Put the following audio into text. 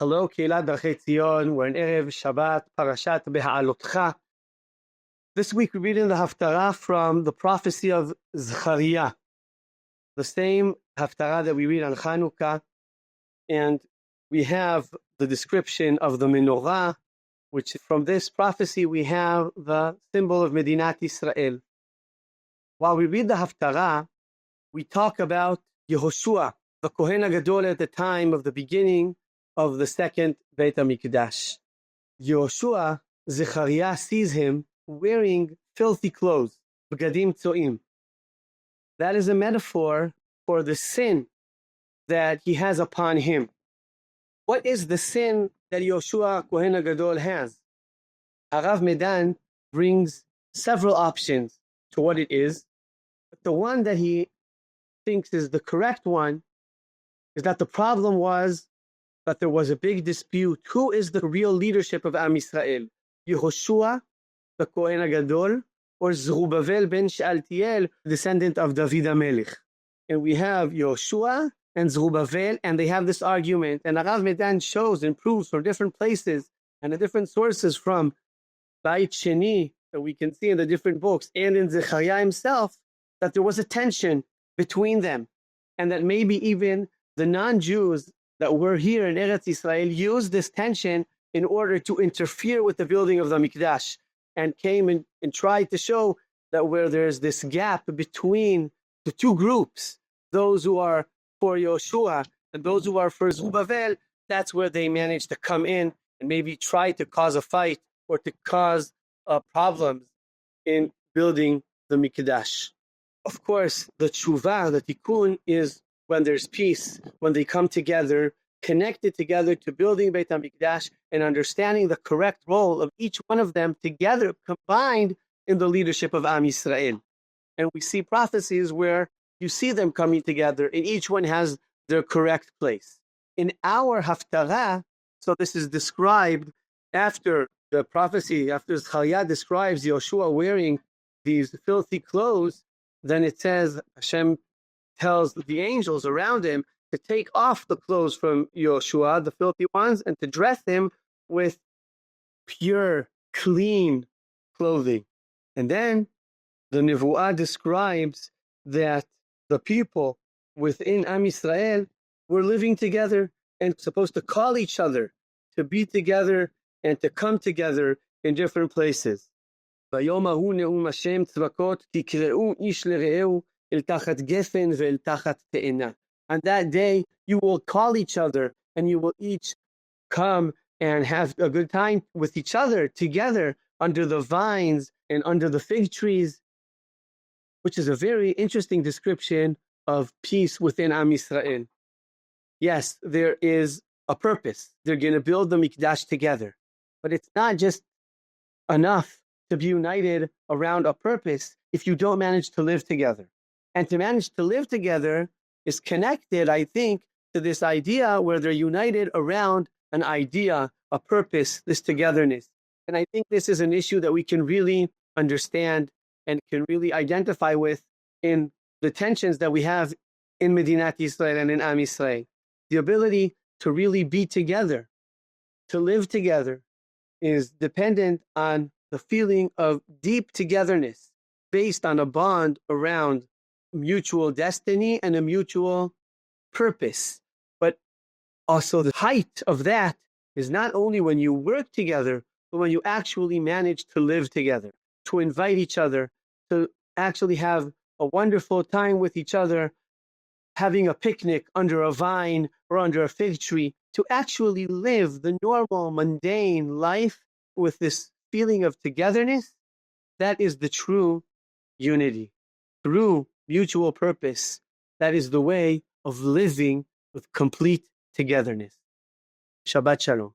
Hello, Kehilat Darchei Tzion. We're in Erev Shabbat, Parashat Beha'alotecha. This week we're reading the Haftarah from the prophecy of Zechariah, the same Haftarah that we read on Chanukah, and we have the description of the menorah, which from this prophecy we have the symbol of Medinat Israel. While we read the Haftarah, we talk about Yehoshua, the Kohen HaGadol at the time of the beginning of the second Beit HaMikdash. Yehoshua, Zechariah sees him wearing filthy clothes, Begadim Tzoim. That is a metaphor for the sin that he has upon him. What is the sin that Yehoshua Kohen HaGadol has? Harav Medan brings several options to what it is, but the one that he thinks is the correct one is that the problem was that there was a big dispute. Who is the real leadership of Am Yisrael? Yehoshua, the Kohen HaGadol, or Zerubbabel ben Shealtiel, descendant of David HaMelech? And we have Yehoshua and Zerubbabel, and they have this argument. And Harav Medan shows and proves from different places and the different sources from Beit Sheni that we can see in the different books and in Zechariah himself that there was a tension between them, and that maybe even the non-Jews that were here in Eretz Israel used this tension in order to interfere with the building of the Mikdash, and came and tried to show that where there's this gap between the two groups, those who are for Yehoshua and those who are for Zerubbabel, that's where they managed to come in and maybe try to cause a fight or to cause problems in building the Mikdash. Of course, the tshuva, the tikkun, is when there's peace, when they come together, connected together to building Beit HaMikdash and understanding the correct role of each one of them together, combined in the leadership of Am Yisrael. And we see prophecies where you see them coming together and each one has their correct place. In our Haftarah, so this is described after the prophecy, after Zechariah describes Yehoshua wearing these filthy clothes, then it says Hashem tells the angels around him to take off the clothes from Yehoshua, the filthy ones, and to dress him with pure, clean clothing. And then the Nevuah describes that the people within Am Yisrael were living together and supposed to call each other, to be together and to come together in different places. ביום ההוא נאום השם צבקות, תקראו איש לרעהו אל תחת גפן ואל תחת תאנה. On that day, you will call each other and you will each come and have a good time with each other together under the vines and under the fig trees, which is a very interesting description of peace within Am Yisrael. Yes, there is a purpose. They're going to build the Mikdash together, but it's not just enough to be united around a purpose if you don't manage to live together. And to manage to live together is connected, I think, to this idea where they're united around an idea, a purpose, this togetherness. And I think this is an issue that we can really understand and can really identify with in the tensions that we have in Medinat Israel and in Am Yisrael. The ability to really be together, to live together, is dependent on the feeling of deep togetherness based on a bond around mutual destiny and a mutual purpose. But also the height of that is not only when you work together, but when you actually manage to live together, to invite each other, to actually have a wonderful time with each other, having a picnic under a vine or under a fig tree, to actually live the normal, mundane life with this feeling of togetherness. That is the true unity. Through mutual purpose, that is the way of living with complete togetherness. Shabbat Shalom.